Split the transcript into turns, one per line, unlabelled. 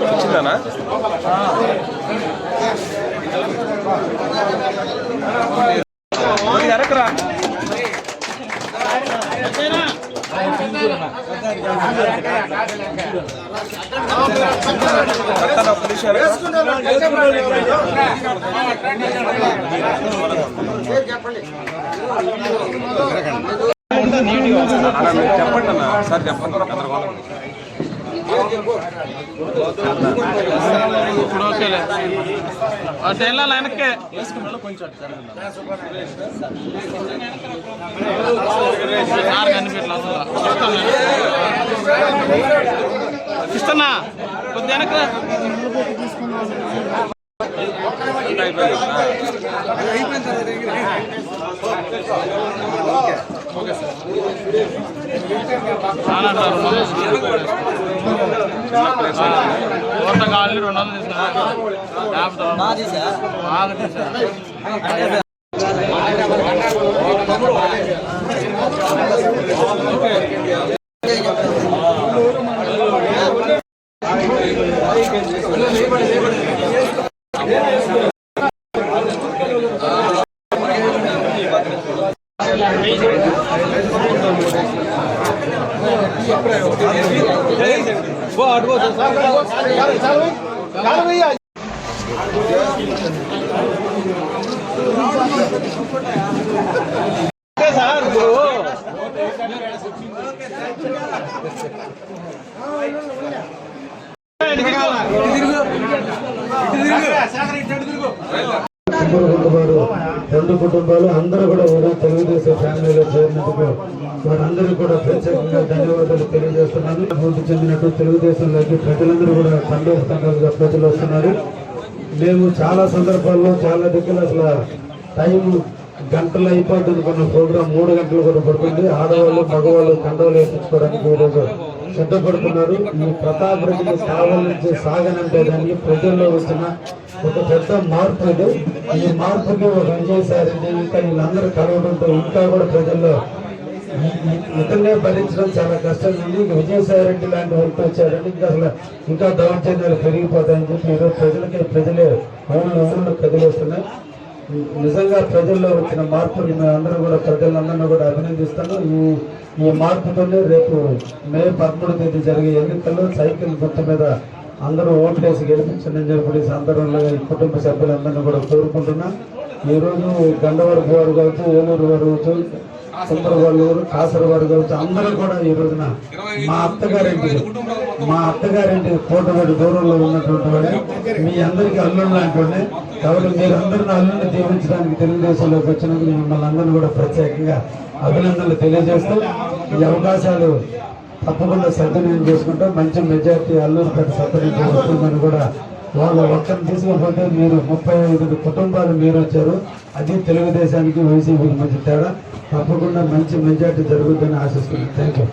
వచ్చిందానా ఎరకరా చెప్పండి అన్న సార్ చెప్పండి
ఇప్పుడు ఓకేలే అటు వెళ్ళాలి వెనక్కే ఇస్తున్నా కొద్ది వెనక కాళ్ళు 200 తీసుకున్నా
రెండు కుటుంబాలు అందరూ కూడా తెలుగుదేశం ఫ్యామిలీలో చేరినందుకు వారందరూ కూడా ప్రత్యేకంగా ధన్యవాదాలు తెలియజేస్తున్నాను. అభివృద్ధి చెందినట్టు తెలుగుదేశంలోకి ప్రజలందరూ కూడా తండ్రి ప్రజలు వస్తున్నారు. మేము చాలా సందర్భాల్లో చాలా దగ్గర అసలు టైం గంటలు అయిపోతుంది అనుకున్న ప్రోగ్రాం 3 గంటలు కూడా పడుతుంది. ఆడవాళ్ళు మగవాళ్ళు కండవలు వేయించుకోవడానికి ఈరోజు సిద్ధపడుతున్నారు. ఈ ప్రతాప్ రెడ్డిని కావాలని సాగనంటే దానికి ప్రజల్లో వస్తున్న ఒక పెద్ద మార్పు ఇది. ఈ మార్పుకి ఒక విజయసాయి రెడ్డి ఇంకా వీళ్ళందరూ కలవడంతో ఇంకా కూడా ప్రజల్లో ఇతన్నే భరించడం చాలా కష్టం ఉంది. ఇక విజయసాయి రెడ్డి లాంటి వ్యక్తి వచ్చారంటే ఇంకా అసలు ఇంకా దౌర్జన్యాలు పెరిగిపోతాయని చెప్పి ఈరోజు ప్రజలే ఊళ్ళు కదిలేస్తున్నాయి. నిజంగా ప్రజల్లో వచ్చిన మార్పుని మేమందరూ కూడా ప్రజలందరినీ కూడా అభినందిస్తాను. ఈ మార్పుతోనే రేపు మే 13వ తేదీ జరిగే ఎన్నికల్లో సైకిల్ గుర్తు మీద అందరూ ఓట్లేసి గెలిపించండి చెప్పి సందర్భంలో ఈ కుటుంబ సభ్యులందరినీ కూడా కోరుకుంటున్నా. ఈరోజు గండవరపు వారు కావచ్చు, ఏలూరు వారు కావచ్చు, సుందరవాళ్ళు కాసరవారు కావచ్చు, అందరూ కూడా ఈ రోజున మా అత్తగారింటి కోటవాడి దూరంలో ఉన్నటువంటి వాడే మీ అందరికీ అల్లుడు లాంటి వాడే. కాబట్టి మీరందరినీ అల్లుడిని దీవించడానికి తెలుగుదేశంలోకి వచ్చినందుకు మిమ్మల్ని అందరినీ కూడా ప్రత్యేకంగా అభినందనలు తెలియజేస్తూ ఈ అవకాశాలు తప్పకుండా సద్వినియోగం చేసుకుంటాం. మంచి మెజార్టీ అల్లూరు పెద్ద సద్వినియోగం వస్తుందని కూడా వాళ్ళు ఒక్కరిని తీసుకోకపోతే మీరు 35 కుటుంబాలు మీరు వచ్చారు. అది తెలుగుదేశానికి వైసీపీకి మధ్య తేడా. తప్పకుండా మంచి మెజార్టీ జరుగుతుందని ఆశిస్తున్నాను. Thank you.